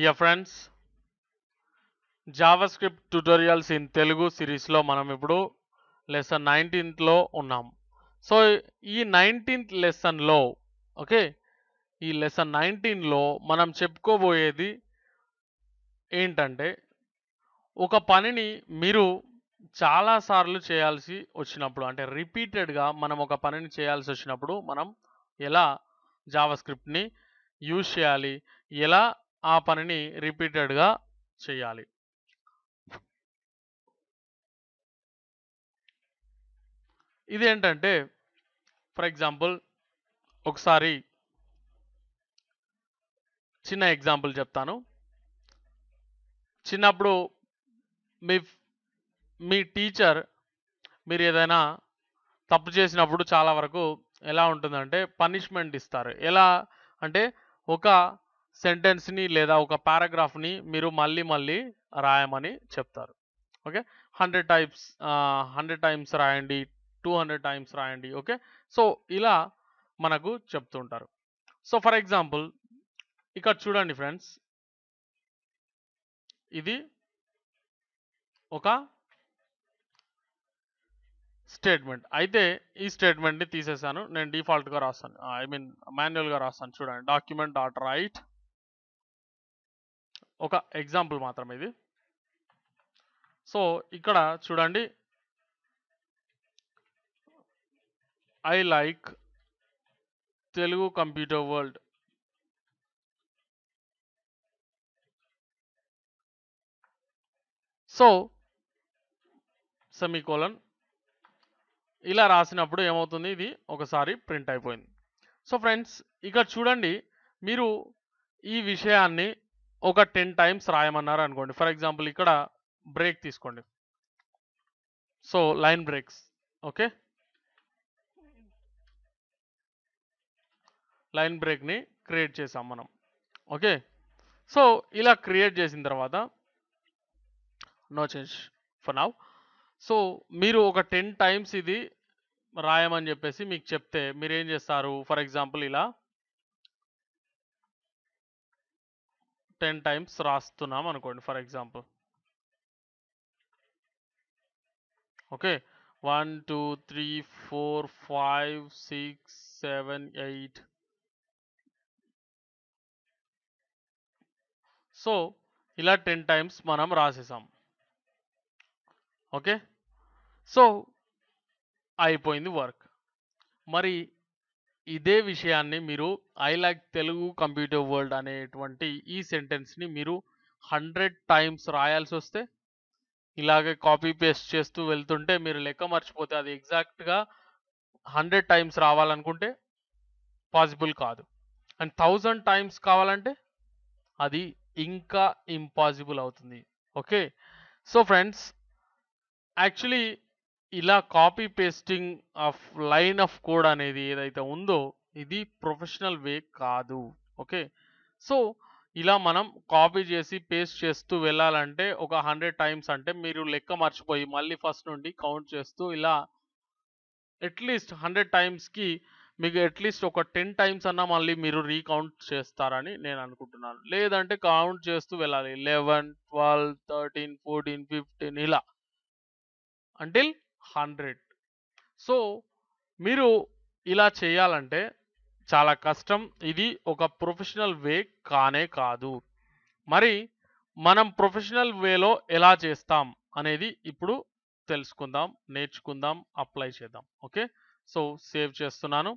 Dear friends, JavaScript tutorials in Telugu సిరీస్లో మనం ఇప్పుడు లెసన్ 19లో ఉన్నాం. సో ఈ 19th లెసన్లో ఓకే, ఈ లెసన్ 19లో మనం చెప్పుకోబోయేది ఏంటంటే, ఒక పనిని మీరు చాలాసార్లు చేయాల్సి వచ్చినప్పుడు, అంటే రిపీటెడ్గా మనం ఒక పనిని చేయాల్సి వచ్చినప్పుడు మనం ఎలా జావాస్క్రిప్ట్ని యూజ్ చేయాలి, ఎలా ఆ పనిని రిపీటెడ్గా చేయాలి. ఇదేంటంటే, ఫర్ ఎగ్జాంపుల్ ఒకసారి చిన్న ఎగ్జాంపుల్ చెప్తాను. చిన్నప్పుడు మీ మీ టీచర్ మీరు ఏదైనా తప్పు చేసినప్పుడు చాలా వరకు ఎలా ఉంటుందంటే పనిష్మెంట్ ఇస్తారు. ఎలా అంటే ఒక సెంటెన్స్ని లేదా ఒక పారాగ్రాఫ్ని మీరు మళ్ళీ మళ్ళీ రాయమని చెప్తారు. ఓకే, 100 టైమ్స్ రాయండి, 200 టైమ్స్ రాయండి. ఓకే, సో ఇలా మనకు చెప్తుంటారు. సో ఫర్ ఎగ్జాంపుల్ ఇక్కడ చూడండి ఫ్రెండ్స్, ఇది ఒక స్టేట్మెంట్. అయితే ఈ స్టేట్మెంట్ని తీసేసాను, నేను డిఫాల్ట్గా రాస్తాను, మాన్యువల్గా రాస్తాను. చూడండి, డాక్యుమెంట్ డాట్ రైట్, ఒక ఎగ్జాంపుల్ మాత్రమే ఇది. సో ఇక్కడ చూడండి, I like Telugu computer world. So semicolon ఇలా రాసినప్పుడు ఏమవుతుంది, ఇది ఒకసారి ప్రింట్ అయిపోయింది. సో ఫ్రెండ్స్ ఇక్కడ చూడండి, మీరు ఈ విషయాన్ని ఒక 10 టైమ్స్ రాయమన్నారు అనుకోండి. ఫర్ ఎగ్జాంపుల్ ఇక్కడ బ్రేక్ తీసుకోండి. So line breaks, okay, line బ్రేక్ని క్రియేట్ చేసాం మనం. ఓకే, సో ఇలా క్రియేట్ చేసిన తర్వాత no change for now. So మీరు ఒక 10 టైమ్స్ ఇది రాయమని చెప్పేసి మీకు చెప్తే మీరు ఏం చేస్తారు? ఫర్ ఎగ్జాంపుల్ ఇలా 10 టైమ్స్ రాస్తున్నాం అనుకోండి. For example okay, 1 2 3 4 5 6 7 8. సో ఇలా 10 టైమ్స్ మనం రాసేసాం. ఓకే, సో అయిపోయింది వర్క్. మరి ఇదే విషయాన్ని మీరు I like Telugu computer world అనేటువంటి ఈ సెంటెన్స్ని మీరు 100 టైమ్స్ రాయాల్సి వస్తే, ఇలాగే కాపీ పేస్ట్ చేస్తూ వెళ్తుంటే మీరు లెక్క మర్చిపోతే అది ఎగ్జాక్ట్గా 100 టైమ్స్ రావాలనుకుంటే పాసిబుల్ కాదు. అండ్ 1000 టైమ్స్ కావాలంటే అది ఇంకా ఇంపాసిబుల్ అవుతుంది. ఓకే, సో ఫ్రెండ్స్ యాక్చువల్లీ ఇలా copy pasting of line of code అనేది ఏదైతే ఉందో ఇది ప్రొఫెషనల్ వే కాదు. ఓకే, సో ఇలా మనం కాపీ చేసి పేస్ట్ చేస్తూ వెళ్ళాలంటే ఒక 100 టైమ్స్ అంటే మీరు లెక్క మర్చిపోయి మళ్ళీ ఫస్ట్ నుండి కౌంట్ చేస్తూ ఇలా అట్లీస్ట్ 100 టైమ్స్కి మీకు అట్లీస్ట్ ఒక 10 టైమ్స్ అన్నా మళ్ళీ మీరు రీకౌంట్ చేస్తారని నేను అనుకుంటున్నాను. లేదంటే కౌంట్ చేస్తూ వెళ్ళాలి, 11 12 13 14 15 ఇలా అంటిల్ 100. సో మీరు ఇలా చేయాలంటే చాలా కష్టం. ఇది ఒక ప్రొఫెషనల్ వే కానే కాదు. మరి మనం ప్రొఫెషనల్ వేలో ఎలా చేస్తాం అనేది ఇప్పుడు తెలుసుకుందాం, నేర్చుకుందాం, అప్లై చేద్దాం. ఓకే, సో సేవ్ చేస్తున్నాను,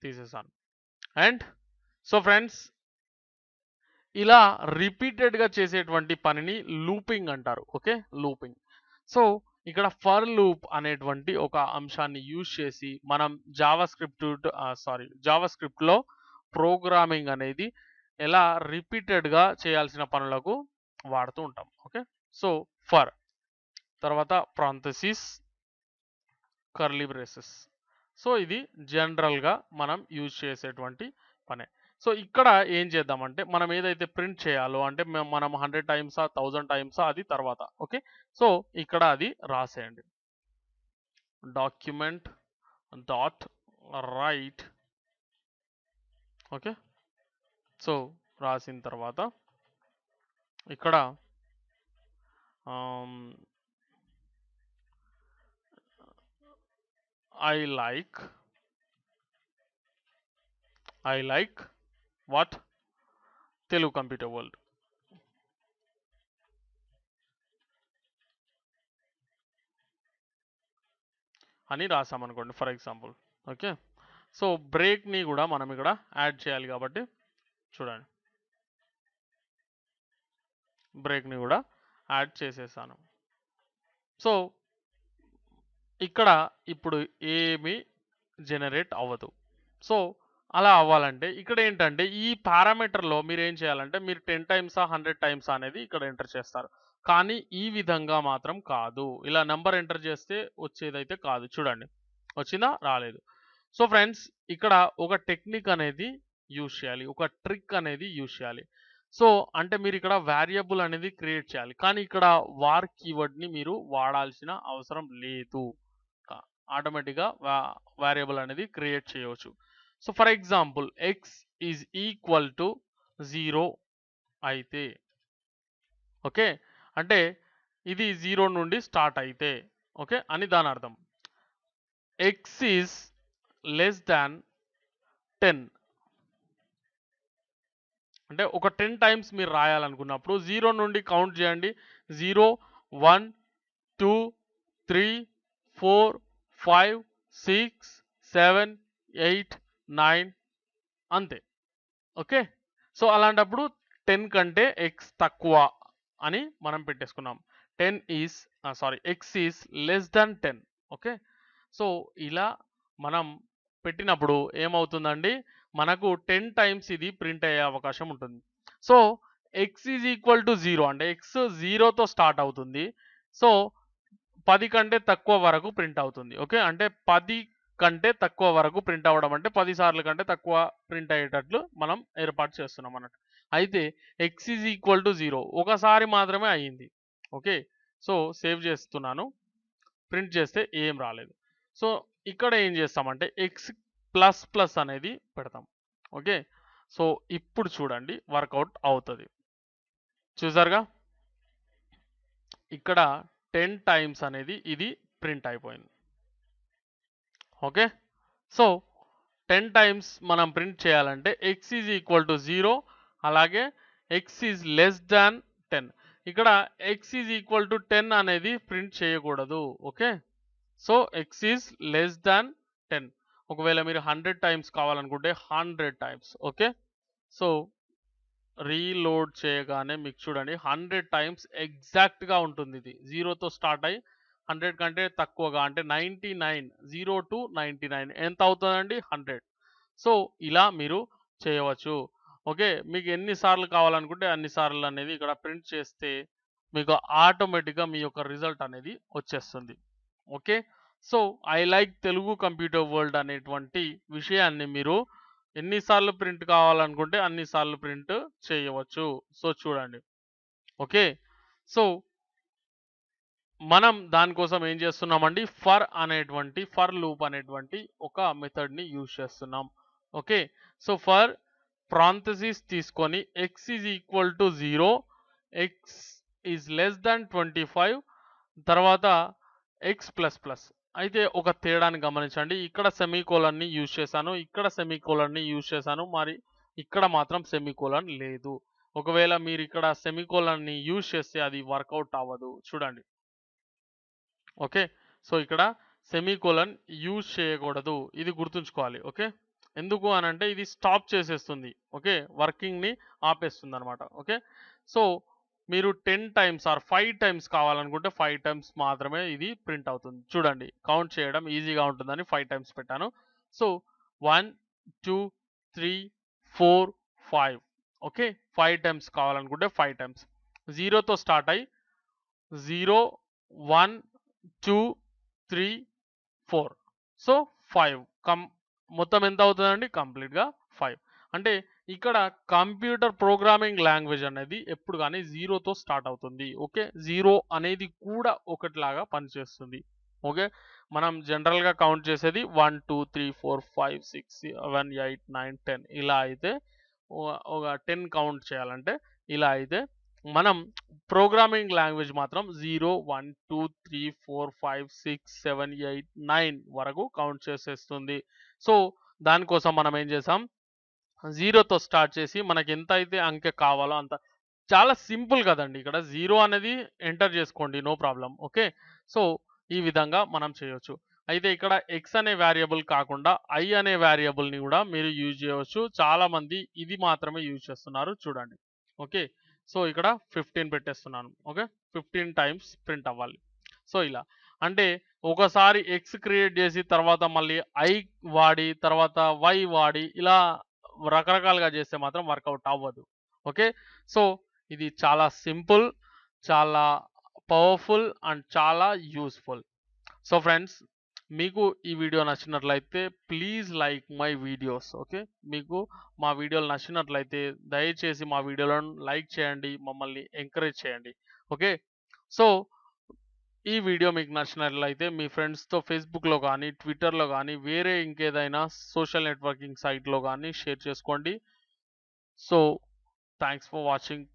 తీసేసాను. అండ్ సో ఫ్రెండ్స్ ఇలా రిపీటెడ్గా చేసేటువంటి పనిని లూపింగ్ అంటారు. Okay, looping. సో ఇక్కడ ఫర్ లూప్ అనేటువంటి ఒక అంశాన్ని యూజ్ చేసి మనం జావాస్క్రిప్ట్లో ప్రోగ్రామింగ్ అనేది ఎలా రిపీటెడ్గా చేయాల్సిన పనులకు వాడుతూ ఉంటాం. ఓకే, సో ఫర్ తర్వాత ప్రాంథసిస్ కర్లీ బ్రేసెస్. సో ఇది జనరల్గా మనం యూజ్ చేసేటువంటి పనే. సో ఇక్కడ ఏం చేద్దామంటే మనం ఏదైతే ప్రింట్ చేయాలో అంటే మనం 100 టైమ్సా 1000 టైమ్సా అది తర్వాత. ఓకే, సో ఇక్కడ అది రాసేయండి, document dot write. Okay, so రాసిన తర్వాత ఇక్కడ I like what Telugu computer world అని రాసామనుకోండి ఫర్ ఎగ్జాంపుల్. ఓకే, సో బ్రేక్ని కూడా మనం ఇక్కడ యాడ్ చేయాలి కాబట్టి చూడండి, బ్రేక్ని కూడా యాడ్ చేసేసాను. సో ఇక్కడ ఇప్పుడు ఏమి జనరేట్ అవ్వదు. సో అలా అవ్వాలంటే ఇక్కడ ఏంటంటే ఈ పారామీటర్లో మీరు ఏం చేయాలంటే మీరు 10 టైమ్సా 100 టైమ్స్ అనేది ఇక్కడ ఎంటర్ చేస్తారు. కానీ ఈ విధంగా మాత్రం కాదు. ఇలా నెంబర్ ఎంటర్ చేస్తే వచ్చేదైతే కాదు. చూడండి, వచ్చిందా? రాలేదు. సో ఫ్రెండ్స్, ఇక్కడ ఒక టెక్నిక్ అనేది యూజ్ చేయాలి, ఒక ట్రిక్ అనేది యూజ్ చేయాలి. సో అంటే మీరు ఇక్కడ వేరియబుల్ అనేది క్రియేట్ చేయాలి, కానీ ఇక్కడ వార్ కీవర్డ్ని మీరు వాడాల్సిన అవసరం లేదు. ఆటోమేటిక్గా వేరియబుల్ అనేది క్రియేట్ చేయవచ్చు. So for example X is equal to 0 అయితే, ఓకే, అంటే ఇది 0 నుండి స్టార్ట్ అయితే, ఓకే అని దాని అర్థం. ఎక్స్ ఈజ్ లెస్ దాన్ 10 అంటే ఒక 10 టైమ్స్ మీరు రాయాలనుకున్నప్పుడు 0 నుండి కౌంట్ చేయండి. 0 1 2 3 4 5 6 7 8 9 అంతే. ఓకే, సో అలాంటప్పుడు 10 కంటే ఎక్స్ తక్కువ అని మనం పెట్టేసుకున్నాం. X is less than 10. Okay, so ఇలా మనం పెట్టినప్పుడు ఏమవుతుందండి, మనకు 10 టైమ్స్ ఇది ప్రింట్ అయ్యే అవకాశం ఉంటుంది. So X is equal to 0 అంటే ఎక్స్ 0తో స్టార్ట్ అవుతుంది. సో 10 కంటే తక్కువ వరకు ప్రింట్ అవుతుంది. ఓకే, అంటే 10 కంటే తక్కువ వరకు ప్రింట్ అవ్వడం అంటే 10 సార్లు కంటే తక్కువ ప్రింట్ అయ్యేటట్లు మనం ఏర్పాటు చేస్తున్నాం అన్నట్టు. అయితే ఎక్స్ ఈజ్ ఈక్వల్ టు 0 ఒకసారి మాత్రమే అయ్యింది. ఓకే, సో సేవ్ చేస్తున్నాను. ప్రింట్ చేస్తే ఏం రాలేదు. సో ఇక్కడ ఏం చేస్తామంటే ఎక్స్ ప్లస్ ప్లస్ అనేది పెడతాం. ఓకే, సో ఇప్పుడు చూడండి వర్కౌట్ అవుతుంది. చూసారుగా, ఇక్కడ 10 టైమ్స్ అనేది ఇది ప్రింట్ అయిపోయింది. ఓకే, సో 10 టైమ్స్ మనం ప్రింట్ చేయాలంటే ఎక్స్ ఈజ్ ఈక్వల్ టు 0, అలాగే ఎక్స్ ఈజ్ లెస్ దాన్ 10. ఇక్కడ ఎక్స్ ఈజ్ ఈక్వల్ టు 10 అనేది ప్రింట్ చేయకూడదు. Okay, so X is less than 10. ఒకవేళ మీరు 100 టైమ్స్ కావాలనుకుంటే 100 టైమ్స్. ఓకే, సో రీలోడ్ చేయగానే మీకు చూడండి 100 టైమ్స్ ఎగ్జాక్ట్గా ఉంటుంది. ఇది 0తో స్టార్ట్ అయ్యి 100 కంటే తక్కువగా అంటే 99, 0 to 99 ఎంత అవుతుందండి? 100. సో ఇలా మీరు చేయవచ్చు. ఓకే, మీకు ఎన్నిసార్లు కావాలనుకుంటే అన్నిసార్లు అనేది ఇక్కడ ప్రింట్ చేస్తే మీకు ఆటోమేటిక్గా మీ యొక్క రిజల్ట్ అనేది వచ్చేస్తుంది. Okay, so I like Telugu computer world అనేటువంటి విషయాన్ని మీరు ఎన్నిసార్లు ప్రింట్ కావాలనుకుంటే అన్నిసార్లు ప్రింట్ చేయవచ్చు. సో చూడండి. ఓకే, సో మనం దానికోసం ఏం చేస్తున్నామండి, ఫర్ లూప్ అనేటువంటి ఒక మెథడ్ని యూజ్ చేస్తున్నాం. ఓకే, సో ఫర్ ప్రాంథసిస్ తీసుకొని X is equal to 0, X is less than 25, తర్వాత ఎక్స్ ప్లస్ ప్లస్. అయితే ఒక తేడాని గమనించండి, ఇక్కడ సెమీకోలన్ని యూజ్ చేశాను, ఇక్కడ సెమీకోలన్ని యూజ్ చేశాను, మరి ఇక్కడ మాత్రం సెమీకోలన్ లేదు. ఒకవేళ మీరు ఇక్కడ సెమీకోలన్ని యూజ్ చేస్తే అది వర్కౌట్ అవ్వదు. చూడండి. ఓకే, సో ఇక్కడ సెమీకోలన్ యూజ్ చేయకూడదు, ఇది గుర్తుంచుకోవాలి. ఓకే, ఎందుకు అని అంటే ఇది స్టాప్ చేసేస్తుంది. ఓకే, వర్కింగ్ని ఆపేస్తుంది అనమాట. ఓకే, సో మీరు 10 టైమ్స్ ఆర్ 5 టైమ్స్ కావాలనుకుంటే 5 టైమ్స్ మాత్రమే ఇది ప్రింట్ అవుతుంది. చూడండి, కౌంట్ చేయడం ఈజీగా ఉంటుందని 5 టైమ్స్ పెట్టాను. సో 1 2 3 4 5. ఓకే, 5 టైమ్స్ కావాలనుకుంటే 5 టైమ్స్ 0తో స్టార్ట్ అయ్యి 0 1 2 3 4. సో 5 మొత్తం ఎంత అవుతుందండి? కంప్లీట్గా 5. అంటే ఇక్కడ కంప్యూటర్ ప్రోగ్రామింగ్ లాంగ్వేజ్ అనేది ఎప్పుడు కానీ 0తో స్టార్ట్ అవుతుంది. ఓకే, 0 అనేది కూడా ఒకటిలాగా పనిచేస్తుంది. ఓకే, మనం జనరల్గా కౌంట్ చేసేది 1 2 3 4 5 6 7 8 9 10 ఇలా అయితే ఒక 10 కౌంట్ చేయాలంటే ఇలా అయితే మనం ప్రోగ్రామింగ్ లాంగ్వేజ్ మాత్రం 0, 1, 2, 3, 4, 5, 6, 7, 8, 9 వరకు కౌంట్ చేసేస్తుంది. సో, దానికోసం మనం ఏం చేసాం, 0తో స్టార్ట్ చేసి మనకెంతైతే అంకె కావాలో అంత. చాలా సింపుల్ కదండీ! ఇక్కడ 0 అనేది ఎంటర్ చేసుకోండి. No problem. ఓకే. సో, ఈ విధంగా మనం చేయొచ్చు. అయితే ఇక్కడ x అనే వేరియబుల్ కాకుండా i అనే వేరియబుల్‌ని గూడా మీరు యూజ్ చేయవచ్చు. చాలామంది ఇది మాత్రమే యూజ్ చేస్తున్నారు చూడండి. ఓకే. సో, ఇక్కడ 15 పెట్టేస్తున్నాను. ఓకే. 15 టైమ్స్ ప్రింట్ అవ్వాలి. సో, ఇలా. అంటే ఒకసారి x క్రియేట్ చేసి తర్వాత మళ్ళీ i వాడి, తర్వాత y వాడి ఇలా రకరకాలుగా చేస్తే మాత్రం వర్కౌట్ అవ్వదు. ఓకే. సో, ఇది చాలా సింపుల్, చాలా పవర్‌ఫుల్ అండ్ చాలా యూజ్‌ఫుల్. సో ఫ్రెండ్స్, మీకు ఈ వీడియో నచ్చినట్లయితే please like my videos. Okay. మీకు మా వీడియోలు నచ్చినట్లయితే దయచేసి మా వీడియోలను లైక్ చేయండి. మమ్మల్ని ఎంకరేజ్ చేయండి. ఓకే. సో, ఈ వీడియో మీకు నచ్చినట్లయితే మీ ఫ్రెండ్స్‌తో ఫేస్‌బుక్‌లో గానీ, ట్విట్టర్‌లో గానీ, వేరే ఇంకేదైనా సోషల్ నెట్వర్కింగ్ సైట్‌లో గానీ షేర్ చేసుకోండి. So, thanks for watching.